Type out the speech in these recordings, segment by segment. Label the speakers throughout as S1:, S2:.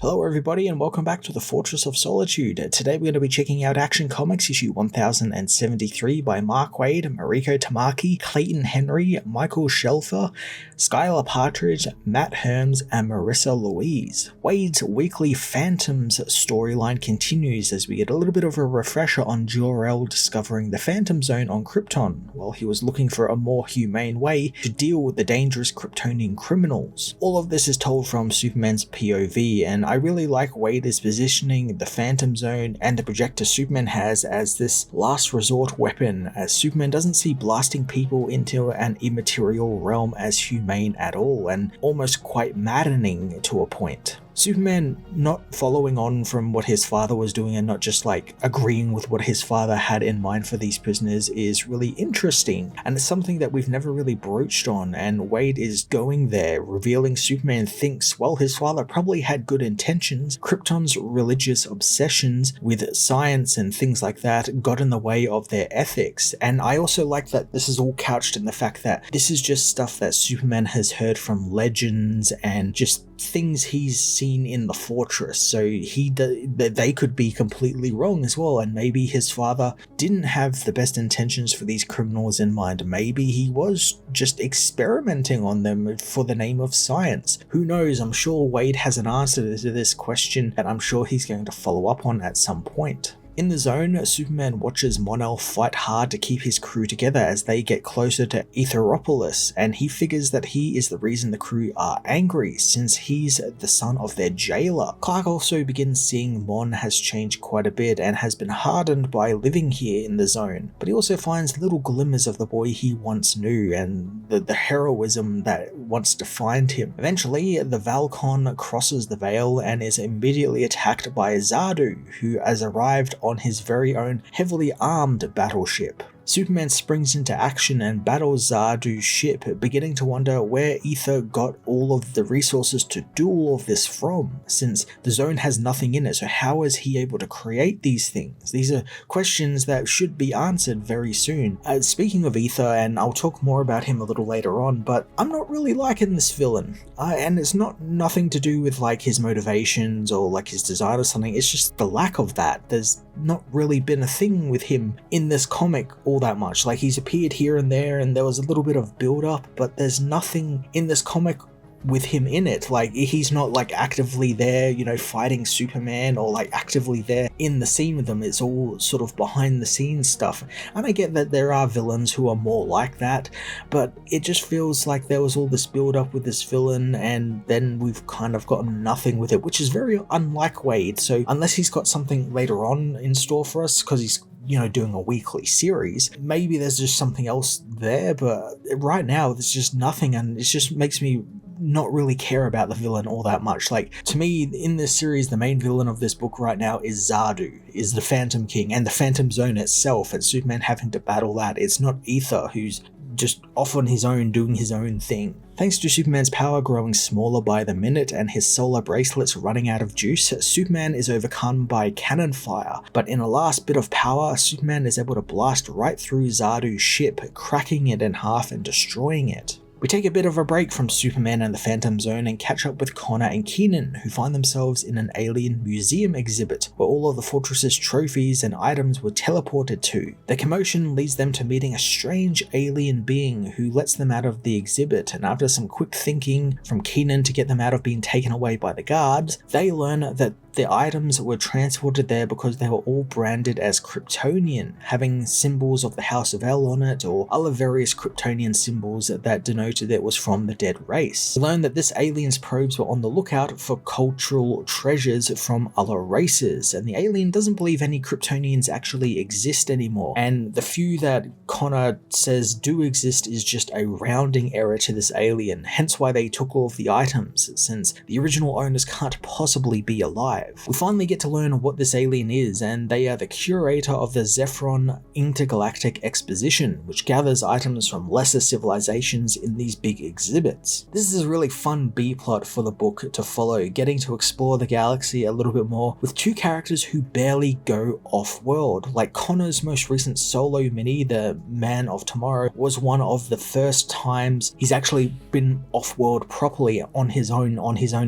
S1: Hello everybody and welcome back to the Fortress of Solitude. Today we're going to be checking out Action Comics issue 1073 by Mark Waid, Mariko Tamaki, Clayton Henry, Michael Shelfer, Skylar Partridge, Matt Herms, and Marissa Louise. Waid's weekly Phantoms storyline continues as we get a little bit of a refresher on Jor-El discovering the Phantom Zone on Krypton while he was looking for a more humane way to deal with the dangerous Kryptonian criminals. All of this is told from Superman's POV, and I really like Waid's positioning the Phantom Zone and the projector Superman has as this last resort weapon, as Superman doesn't see blasting people into an immaterial realm as humane at all, and almost quite maddening to a point. Superman not following on from what his father was doing and not just like agreeing with what his father had in mind for these prisoners is really interesting, and it's something that we've never really broached on, and Waid is going there, revealing Superman thinks, well, his father probably had good intentions. Krypton's religious obsessions with science and things like that got in the way of their ethics, and I also like that this is all couched in the fact that this is just stuff that Superman has heard from legends and just things he's seen in the fortress, so they could be completely wrong as well, and maybe his father didn't have the best intentions for these criminals in mind. Maybe he was just experimenting on them for the name of science. Who knows? I'm sure Waid has an answer to this question that I'm sure he's going to follow up on at some point. In the zone, Superman watches Mon-El fight hard to keep his crew together as they get closer to Etheropolis, and he figures that he is the reason the crew are angry, since he's the son of their jailer. Clark also begins seeing Mon has changed quite a bit and has been hardened by living here in the zone, but he also finds little glimmers of the boy he once knew and the heroism that once defined him. Eventually, the Valcon crosses the veil and is immediately attacked by Zardu, who has arrived on his very own heavily armed battleship. Superman springs into action and battles Zardu's ship, beginning to wonder where Ether got all of the resources to do all of this from, since the zone has nothing in it, so how is he able to create these things? These are questions that should be answered very soon. Speaking of Ether, and I'll talk more about him a little later on, but I'm not really liking this villain, and it's nothing to do with like his motivations or like his design or something, it's just the lack of that. There's not really been a thing with him in this comic all that much. Like, he's appeared here and there and there was a little bit of build up, but there's nothing in this comic with him in it. Like, he's not like actively there, you know, fighting Superman or like actively there in the scene with them. It's all sort of behind the scenes stuff, and I get that there are villains who are more like that, but it just feels like there was all this build up with this villain and then we've kind of gotten nothing with it, which is very unlike Waid. So unless he's got something later on in store for us, because he's, you know, doing a weekly series, maybe there's just something else there, but right now there's just nothing, and it just makes me not really care about the villain all that much. Like, to me, in this series, the main villain of this book right now is Zardu, is the Phantom King, and the Phantom Zone itself, and Superman having to battle that. It's not Ether, who's just off on his own doing his own thing. Thanks to Superman's power growing smaller by the minute and his solar bracelets running out of juice, Superman is overcome by cannon fire, but in a last bit of power, Superman is able to blast right through Zardu's ship, cracking it in half and destroying it. We take a bit of a break from Superman and the Phantom Zone and catch up with Connor and Kenan, who find themselves in an alien museum exhibit where all of the fortress's trophies and items were teleported to. The commotion leads them to meeting a strange alien being who lets them out of the exhibit, and after some quick thinking from Kenan to get them out of being taken away by the guards, they learn that the items were transported there because they were all branded as Kryptonian, having symbols of the House of El on it or other various Kryptonian symbols that denoted it was from the dead race. We learned that this alien's probes were on the lookout for cultural treasures from other races, and the alien doesn't believe any Kryptonians actually exist anymore, and the few that Connor says do exist is just a rounding error to this alien, hence why they took all of the items, since the original owners can't possibly be alive. arrive. We finally get to learn what this alien is, and they are the curator of the Zephron Intergalactic Exposition, which gathers items from lesser civilizations in these big exhibits. This is a really fun B-plot for the book to follow, getting to explore the galaxy a little bit more with two characters who barely go off-world. Like Connor's most recent solo mini, The Man of Tomorrow, was one of the first times he's actually been off-world properly on his own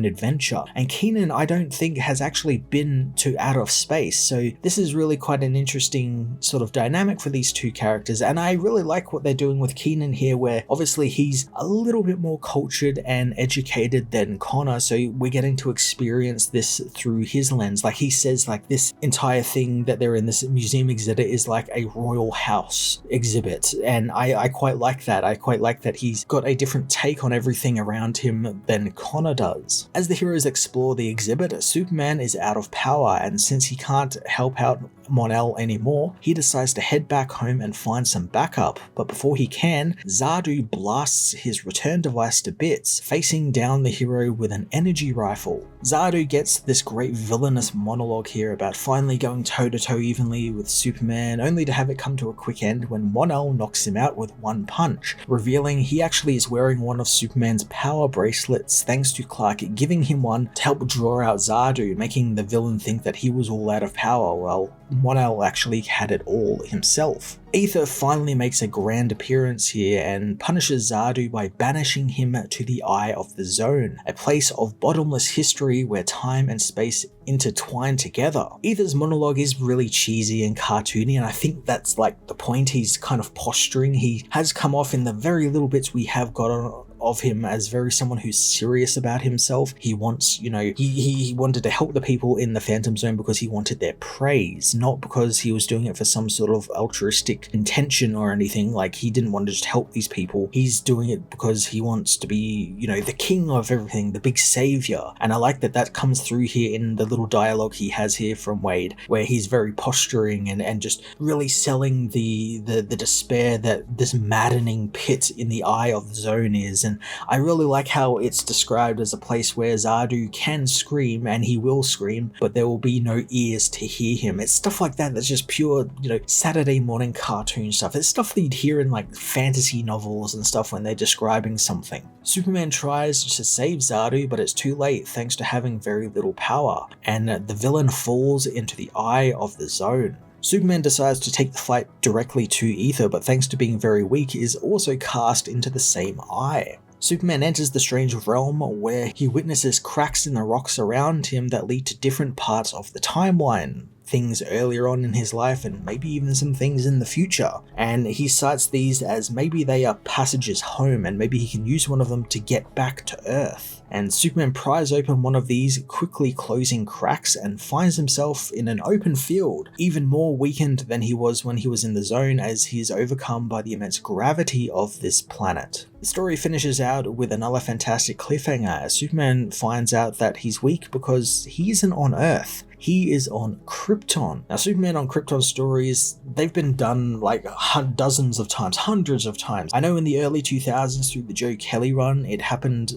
S1: adventure. And Kenan, I don't think, has actually been to out of space, so this is really quite an interesting sort of dynamic for these two characters, and I really like what they're doing with Kenan here, where obviously he's a little bit more cultured and educated than Connor, so we're getting to experience this through his lens. Like he says, like this entire thing that they're in, this museum exhibit, is like a royal house exhibit, and I quite like that. I quite like that he's got a different take on everything around him than Connor does. As the heroes explore the exhibit, Superman is out of power, and since he can't help out Mon-El anymore, he decides to head back home and find some backup, but before he can, Zardu blasts his return device to bits, facing down the hero with an energy rifle. Zardu gets this great villainous monologue here about finally going toe-to-toe evenly with Superman, only to have it come to a quick end when Mon-El knocks him out with one punch, revealing he actually is wearing one of Superman's power bracelets thanks to Clark giving him one to help draw out Zardu, making the villain think that he was all out of power, while Mon-El actually had it all himself. Aether finally makes a grand appearance here and punishes Zardu by banishing him to the Eye of the Zone, a place of bottomless history where time and space intertwine together. Aether's monologue is really cheesy and cartoony, and I think that's like the point. He's kind of posturing. He has come off in the very little bits we have got of him as very someone who's serious about himself. He wants, he wanted to help the people in the Phantom Zone because he wanted their praise, not because he was doing it for some sort of altruistic intention or anything. Like, he didn't want to just help these people. He's doing it because he wants to be, the king of everything, the big savior. And I like that comes through here in the little dialogue he has here from Wade, where he's very posturing and just really selling the despair that this maddening pit in the Eye of the Zone is. And I really like how it's described as a place where Zardu can scream, and he will scream, but there will be no ears to hear him. It's stuff like that that's just pure, Saturday morning cartoon stuff. It's stuff that you'd hear in like fantasy novels and stuff when they're describing something. Superman tries to save Zardu, but it's too late thanks to having very little power, and the villain falls into the Eye of the Zone. Superman decides to take the fight directly to Aether, but thanks to being very weak, is also cast into the same eye. Superman enters the strange realm where he witnesses cracks in the rocks around him that lead to different parts of the timeline. Things earlier on in his life and maybe even some things in the future, and he cites these as maybe they are passages home and maybe he can use one of them to get back to Earth. And Superman pries open one of these quickly closing cracks and finds himself in an open field, even more weakened than he was when he was in the zone, as he is overcome by the immense gravity of this planet. The story finishes out with another fantastic cliffhanger as Superman finds out that he's weak because he isn't on Earth. He is on Krypton. Now, Superman on Krypton stories, they've been done like dozens of times, hundreds of times. I know in the early 2000s through the Joe Kelly run, it happened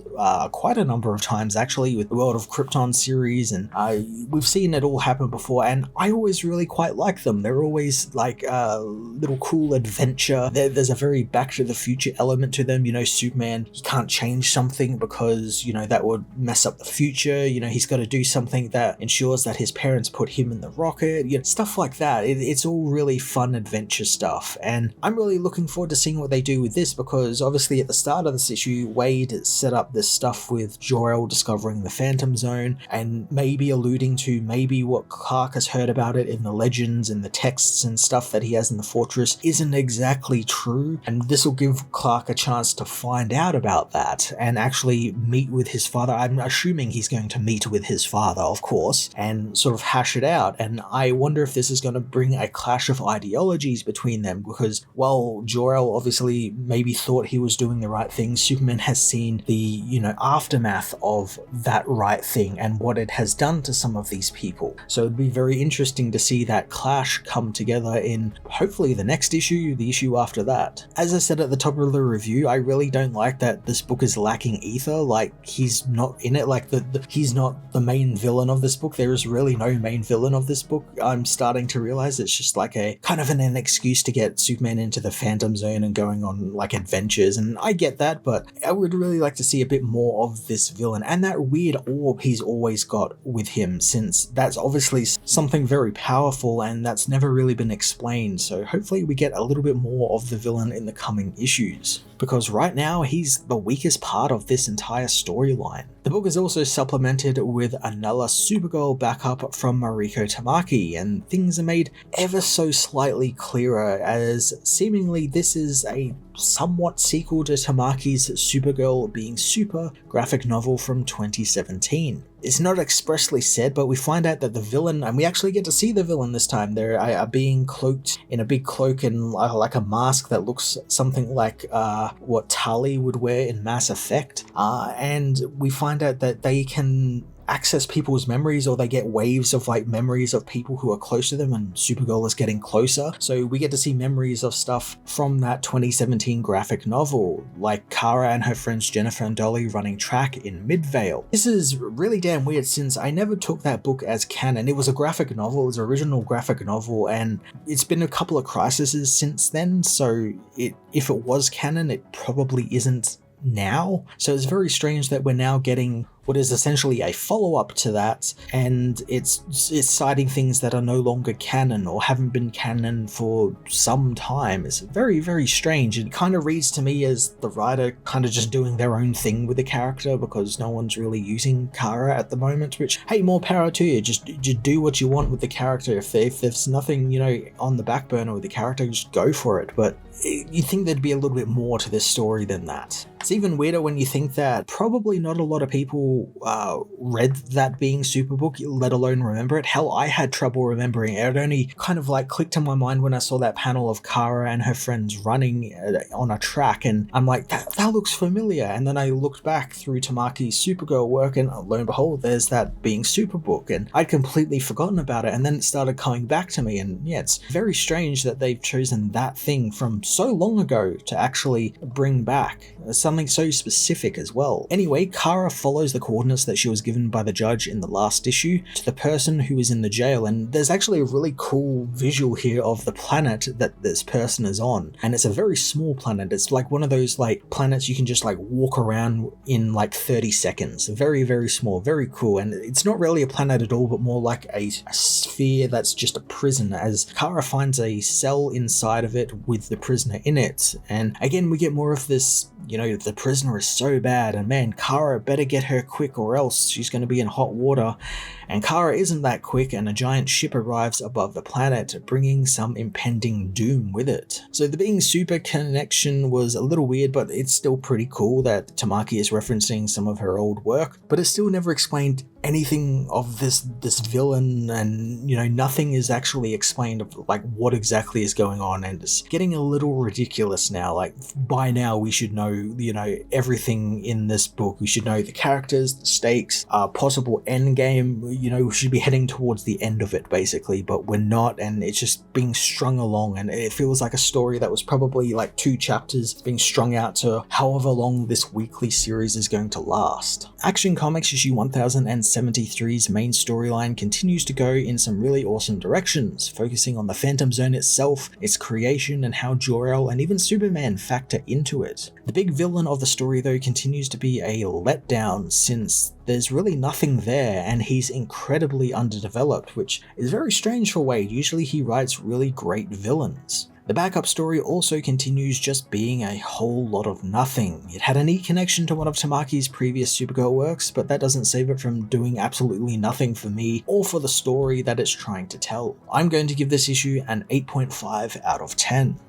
S1: quite a number of times actually with the World of Krypton series, and we've seen it all happen before, and I always really quite like them. They're always like a little cool adventure. There's a very Back to the Future element to them. Superman, he can't change something because, that would mess up the future. He's got to do something that ensures that his parents put him in the rocket, stuff like that. It's all really fun adventure stuff, and I'm really looking forward to seeing what they do with this, because obviously at the start of this issue, Wade set up this stuff with Jor-El discovering the Phantom Zone and maybe alluding to maybe what Clark has heard about it in the legends and the texts and stuff that he has in the Fortress isn't exactly true, and this will give Clark a chance to find out about that and actually meet with his father. I'm assuming he's going to meet with his father, of course, and sort of hash it out, and I wonder if this is going to bring a clash of ideologies between them, because while Jor-El obviously maybe thought he was doing the right thing, Superman has seen the, aftermath of that right thing and what it has done to some of these people. So it'd be very interesting to see that clash come together in hopefully the next issue, the issue after that. As I said at the top of the review, I really really don't like that this book is lacking ether. Like, he's not in it. Like, he's not the main villain of this book. There is really no main villain of this book. I'm starting to realize it's just like a kind of an excuse to get Superman into the Phantom Zone and going on like adventures, and I get that, but I would really like to see a bit more of this villain and that weird orb he's always got with him, since that's obviously something very powerful and that's never really been explained. So hopefully we get a little bit more of the villain in the coming issues, because right now he's the weakest part of this entire storyline. The book is also supplemented with another Supergirl backup from Mariko Tamaki, and things are made ever so slightly clearer, as seemingly this is a somewhat sequel to Tamaki's Supergirl Being Super graphic novel from 2017. It's not expressly said, but we find out that the villain, and we actually get to see the villain this time, they are being cloaked in a big cloak and like a mask that looks something like what Tali would wear in Mass Effect, and we find out that they can access people's memories, or they get waves of like memories of people who are close to them, and Supergirl is getting closer. So we get to see memories of stuff from that 2017 graphic novel, like Kara and her friends Jennifer and Dolly running track in Midvale. This is really damn weird, since I never took that book as canon. It was a graphic novel, it was an original graphic novel, and it's been a couple of crises since then, so if it was canon, it probably isn't now. So it's very strange that we're now getting what is essentially a follow-up to that, and it's citing things that are no longer canon or haven't been canon for some time. It's very, very strange. It kind of reads to me as the writer kind of just doing their own thing with the character, because no one's really using Kara at the moment, which, hey, more power to you. Just do what you want with the character. If there's nothing, on the back burner with the character, just go for it. But you'd think there'd be a little bit more to this story than that. It's even weirder when you think that probably not a lot of people read that Being Super book, let alone remember it. Hell, I had trouble remembering it. It only kind of like clicked in my mind when I saw that panel of Kara and her friends running on a track, and I'm like, that looks familiar. And then I looked back through Tamaki's Supergirl work, and lo and behold, there's that Being Super book, and I'd completely forgotten about it, and then it started coming back to me. And yeah, it's very strange that they've chosen that thing from so long ago to actually bring back something so specific as well. Anyway, Kara follows the coordinates that she was given by the judge in the last issue to the person who is in the jail, and there's actually a really cool visual here of the planet that this person is on, and it's a very small planet. It's like one of those like planets you can just like walk around in like 30 seconds. Very, very small, very cool, and it's not really a planet at all, but more like a sphere that's just a prison, as Kara finds a cell inside of it with the prisoner in it. And again, we get more of this, the prisoner is so bad, and man, Kara better get her quick or else she's going to be in hot water. And Kara isn't that quick, and a giant ship arrives above the planet, bringing some impending doom with it. So the Being Super connection was a little weird, but it's still pretty cool that Tamaki is referencing some of her old work, but it still never explained anything of this villain, and nothing is actually explained of like what exactly is going on, and it's getting a little ridiculous now. Like, by now we should know everything in this book. We should know the characters, the stakes, possible end game. We should be heading towards the end of it basically, but we're not, and it's just being strung along, and it feels like a story that was probably like 2 chapters being strung out to however long this weekly series is going to last. Action Comics issue 1073's main storyline continues to go in some really awesome directions, focusing on the Phantom Zone itself, its creation, and how Jor-El and even Superman factor into it. The big villain of the story though continues to be a letdown, since there's really nothing there and he's incredibly underdeveloped, which is very strange for Wade. Usually he writes really great villains. The backup story also continues just being a whole lot of nothing. It had a neat connection to one of Tamaki's previous Supergirl works, but that doesn't save it from doing absolutely nothing for me or for the story that it's trying to tell. I'm going to give this issue an 8.5 out of 10.